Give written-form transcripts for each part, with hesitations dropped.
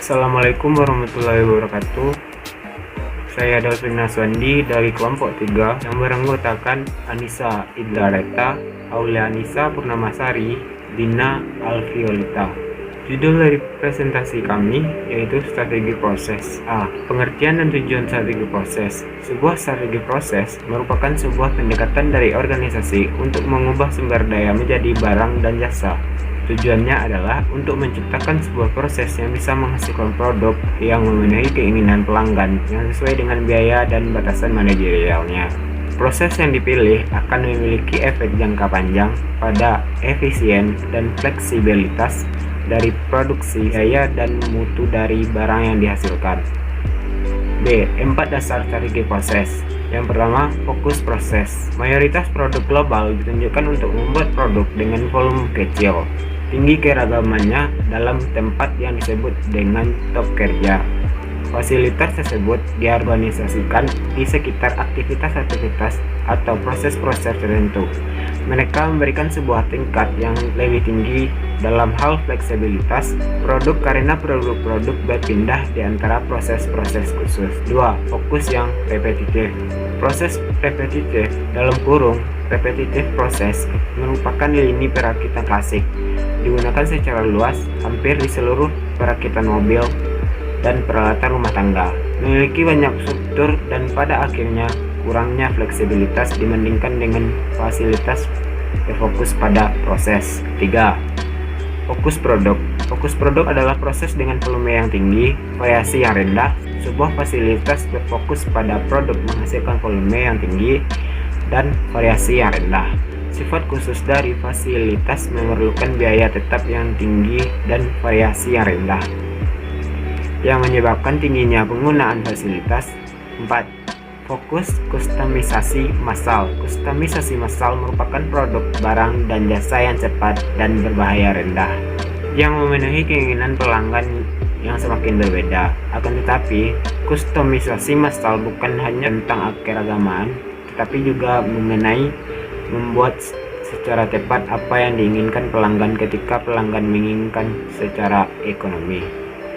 Assalamualaikum warahmatullahi wabarakatuh. Saya Dalvin Naswandi dari kelompok 3 yang beranggotakan Anissa Idlareta, Aulia Anissa Purnamasari, Dina Alfiolita. Judul dari presentasi kami yaitu strategi proses. Pengertian dan tujuan strategi proses. Sebuah strategi proses merupakan sebuah pendekatan dari organisasi untuk mengubah sumber daya menjadi barang dan jasa. Tujuannya adalah untuk menciptakan sebuah proses yang bisa menghasilkan produk yang memenuhi keinginan pelanggan yang sesuai dengan biaya dan batasan manajerialnya. Proses yang dipilih akan memiliki efek jangka panjang pada efisien dan fleksibilitas dari produksi, biaya dan mutu dari barang yang dihasilkan. B. 4 dasar strategi proses. Yang pertama, fokus proses. Mayoritas produk global ditunjukkan untuk membuat produk dengan volume kecil, tinggi keragamannya dalam tempat yang disebut dengan top kerja. Fasilitas tersebut diorganisasikan di sekitar aktivitas-aktivitas atau proses-proses tertentu. Mereka memberikan sebuah tingkat yang lebih tinggi dalam hal fleksibilitas produk karena produk-produk berpindah di antara proses-proses khusus. 2. Fokus yang repetitif. Proses repetitif dalam kurung repetitif proses merupakan lini perakitan klasik, digunakan secara luas hampir di seluruh perakitan mobil dan peralatan rumah tangga, memiliki banyak struktur dan pada akhirnya kurangnya fleksibilitas dibandingkan dengan fasilitas berfokus pada proses. 3. Fokus produk. Fokus produk adalah proses dengan volume yang tinggi, variasi yang rendah. Sebuah fasilitas berfokus pada produk menghasilkan volume yang tinggi dan variasi yang rendah. Sifat khusus dari fasilitas memerlukan biaya tetap yang tinggi dan variasi yang rendah, yang menyebabkan tingginya penggunaan fasilitas. 4. Fokus kustomisasi massal. Kustomisasi massal merupakan produk barang dan jasa yang cepat dan berbahaya rendah, yang memenuhi keinginan pelanggan yang semakin berbeda. Akan tetapi, kustomisasi massal bukan hanya tentang keragaman, tetapi juga mengenai membuat secara tepat apa yang diinginkan pelanggan ketika pelanggan menginginkan secara ekonomi.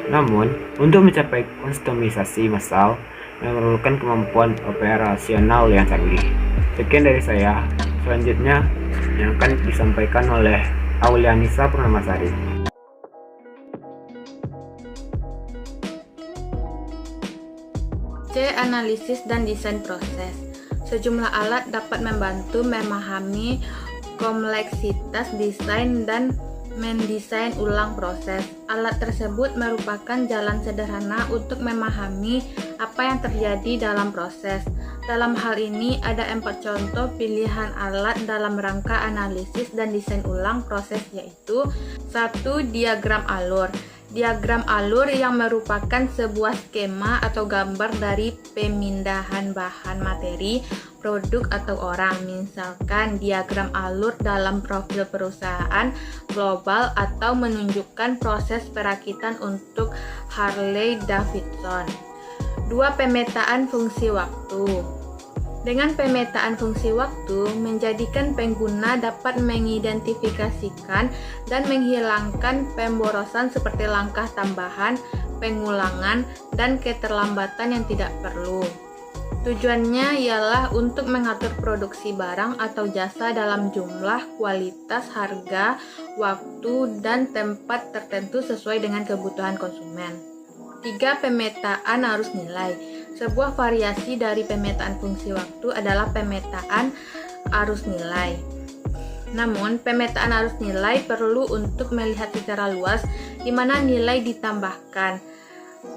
Namun, untuk mencapai kustomisasi massal memerlukan kemampuan operasional yang canggih. Sekian dari saya. Selanjutnya yang akan disampaikan oleh Aulia Anissa Purnamasari. C. Analisis dan desain proses. Sejumlah alat dapat membantu memahami kompleksitas desain dan mendesain ulang proses. Alat tersebut merupakan jalan sederhana untuk memahami apa yang terjadi dalam proses. Dalam hal ini ada 4 contoh pilihan alat dalam rangka analisis dan desain ulang proses, yaitu 1. Diagram alur. Diagram alur yang merupakan sebuah skema atau gambar dari pemindahan bahan materi, produk atau orang. Misalkan diagram alur dalam profil perusahaan global atau menunjukkan proses perakitan untuk Harley Davidson. 2. Pemetaan fungsi waktu. Dengan pemetaan fungsi waktu, menjadikan pengguna dapat mengidentifikasikan dan menghilangkan pemborosan seperti langkah tambahan, pengulangan, dan keterlambatan yang tidak perlu. Tujuannya ialah untuk mengatur produksi barang atau jasa dalam jumlah, kualitas, harga, waktu, dan tempat tertentu sesuai dengan kebutuhan konsumen. 3. Pemetaan arus nilai. Sebuah variasi dari pemetaan fungsi waktu adalah pemetaan arus nilai. Namun, pemetaan arus nilai perlu untuk melihat secara luas di mana nilai ditambahkan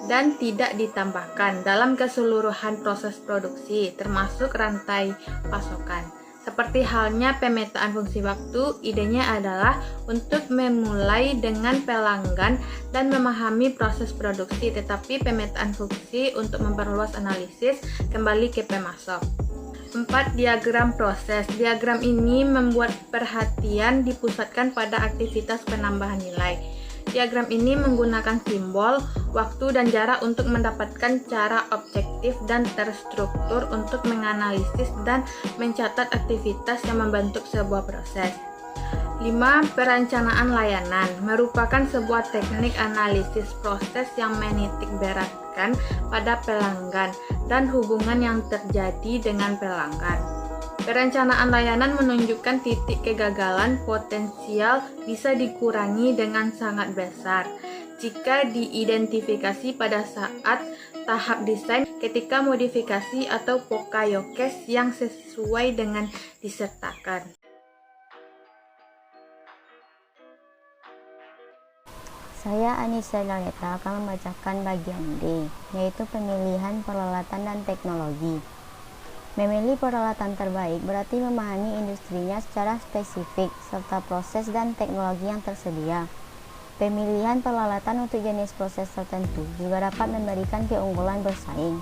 dan tidak ditambahkan dalam keseluruhan proses produksi, termasuk rantai pasokan. Seperti halnya pemetaan fungsi waktu, idenya adalah untuk memulai dengan pelanggan dan memahami proses produksi, tetapi pemetaan fungsi untuk memperluas analisis kembali ke pemasok. 4. Diagram proses. Diagram ini membuat perhatian dipusatkan pada aktivitas penambahan nilai. Diagram ini menggunakan simbol, waktu, dan jarak untuk mendapatkan cara objektif dan terstruktur untuk menganalisis dan mencatat aktivitas yang membentuk sebuah proses. 5. Perencanaan layanan merupakan sebuah teknik analisis proses yang menitik beratkan pada pelanggan dan hubungan yang terjadi dengan pelanggan. Perencanaan layanan menunjukkan titik kegagalan potensial bisa dikurangi dengan sangat besar jika diidentifikasi pada saat tahap desain ketika modifikasi atau pokayokes yang sesuai dengan disertakan. Saya Anissa Idlaretta akan membacakan bagian D, yaitu pemilihan peralatan dan teknologi. Memilih peralatan terbaik berarti memahami industrinya secara spesifik, serta proses dan teknologi yang tersedia. Pemilihan peralatan untuk jenis proses tertentu juga dapat memberikan keunggulan bersaing.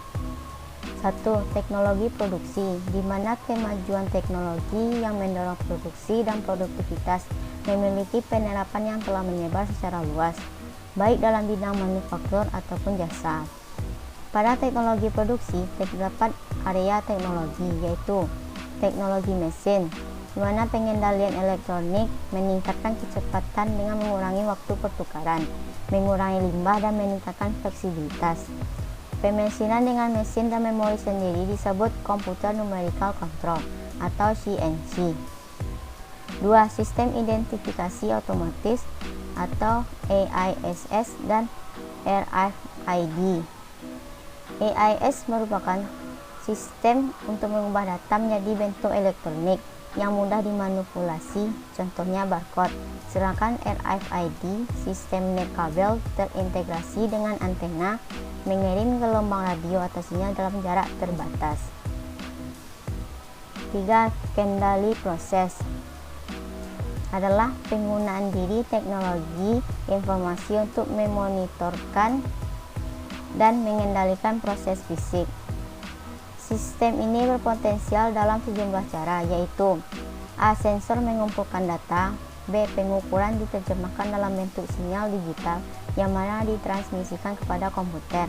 1. Teknologi produksi, di mana kemajuan teknologi yang mendorong produksi dan produktivitas memiliki penerapan yang telah menyebar secara luas, baik dalam bidang manufaktur ataupun jasa. Pada teknologi produksi, terdapat area teknologi, yaitu teknologi mesin, di mana pengendalian elektronik meningkatkan kecepatan dengan mengurangi waktu pertukaran, mengurangi limbah dan meningkatkan fleksibilitas. Pemesinan dengan mesin dan memori sendiri disebut Computer Numerical Control atau CNC. 2. Sistem identifikasi otomatis atau AISS dan RFID. AIS merupakan sistem untuk mengubah data menjadi bentuk elektronik yang mudah dimanipulasi, contohnya barcode. Sedangkan RFID, sistem nirkabel terintegrasi dengan antena, mengirim gelombang radio atau sinyal dalam jarak terbatas. 3. Kendali proses adalah penggunaan diri teknologi informasi untuk memonitorkan dan mengendalikan proses fisik. Sistem ini berpotensial dalam sejumlah cara, yaitu A. Sensor mengumpulkan data, B. Pengukuran diterjemahkan dalam bentuk sinyal digital yang mana ditransmisikan kepada komputer,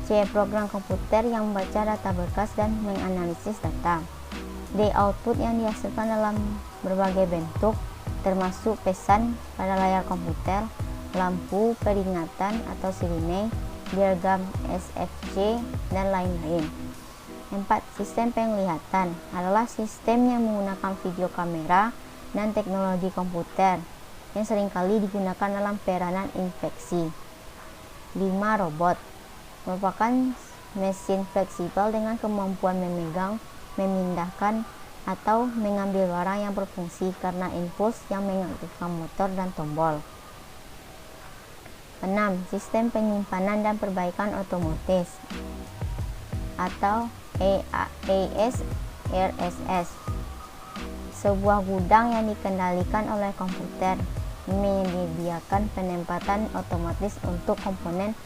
C. Program komputer yang membaca data berkas dan menganalisis data, D. Output yang dihasilkan dalam berbagai bentuk, termasuk pesan pada layar komputer, lampu peringatan atau sirine, diagram SFC, dan lain-lain. 4. Sistem penglihatan adalah sistem yang menggunakan video kamera dan teknologi komputer yang seringkali digunakan dalam peranan infeksi. 5. Robot merupakan mesin fleksibel dengan kemampuan memegang, memindahkan, atau mengambil barang yang berfungsi karena impuls yang mengaktifkan motor dan tombol. 6. Sistem penyimpanan dan perbaikan otomatis atau ASRSS, sebuah gudang yang dikendalikan oleh komputer, menyediakan penempatan otomatis untuk komponen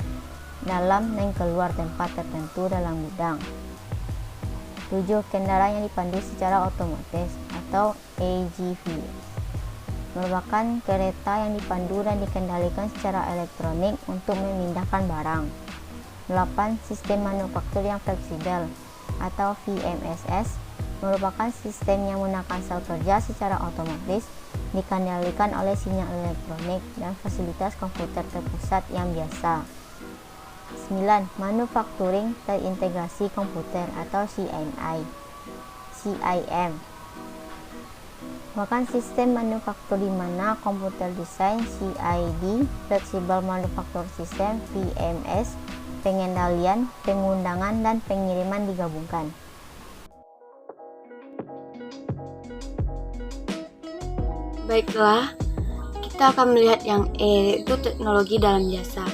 dalam dan keluar tempat tertentu dalam gudang. 7. Kendaraan yang dipandu secara otomatis atau AGV merupakan kereta yang dipandu dan dikendalikan secara elektronik untuk memindahkan barang. 8. Sistem manufaktur yang fleksibel atau VMSS merupakan sistem yang menggunakan sel kerja secara otomatis, dikendalikan oleh sinyal elektronik dan fasilitas komputer terpusat yang biasa. 9. Manufacturing terintegrasi komputer atau CIM merupakan sistem manufaktur di mana komputer desain CID, flexible manufacture system VMS, pengendalian, pengundangan, dan pengiriman digabungkan. Baiklah, kita akan melihat yang E, yaitu teknologi dalam jasa.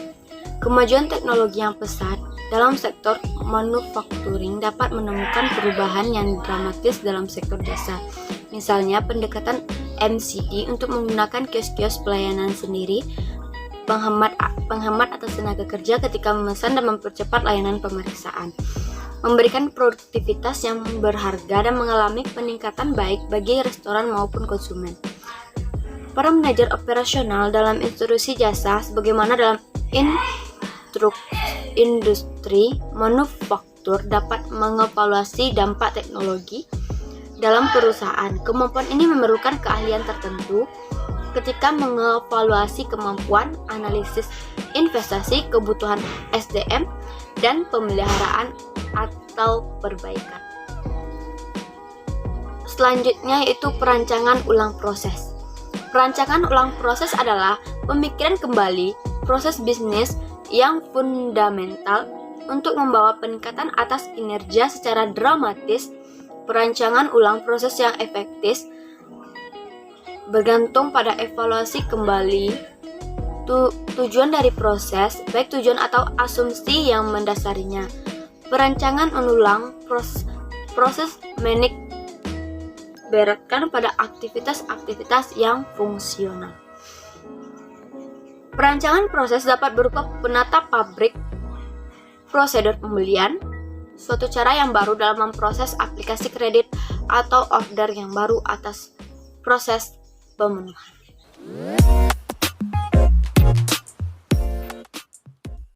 Kemajuan teknologi yang pesat dalam sektor manufacturing dapat menemukan perubahan yang dramatis dalam sektor jasa. Misalnya, pendekatan MCD untuk menggunakan kios-kios pelayanan sendiri, penghemat atas tenaga kerja ketika memesan dan mempercepat layanan pemeriksaan, memberikan produktivitas yang berharga dan mengalami peningkatan baik bagi restoran maupun konsumen. Para manajer operasional dalam institusi jasa, sebagaimana dalam industri manufaktur, dapat mengevaluasi dampak teknologi dalam perusahaan. Kemampuan ini memerlukan keahlian tertentu ketika mengevaluasi kemampuan, analisis investasi, kebutuhan SDM, dan pemeliharaan atau perbaikan. Selanjutnya yaitu perancangan ulang proses. Perancangan ulang proses adalah pemikiran kembali proses bisnis yang fundamental untuk membawa peningkatan atas kinerja secara dramatis. Perancangan ulang proses yang efektif bergantung pada evaluasi kembali tujuan dari proses, baik tujuan atau asumsi yang mendasarinya. Perancangan ulang proses menik beratkan pada aktivitas-aktivitas yang fungsional. Perancangan proses dapat berupa penata pabrik, prosedur pembelian, suatu cara yang baru dalam memproses aplikasi kredit, atau order yang baru atas proses pemenuhan.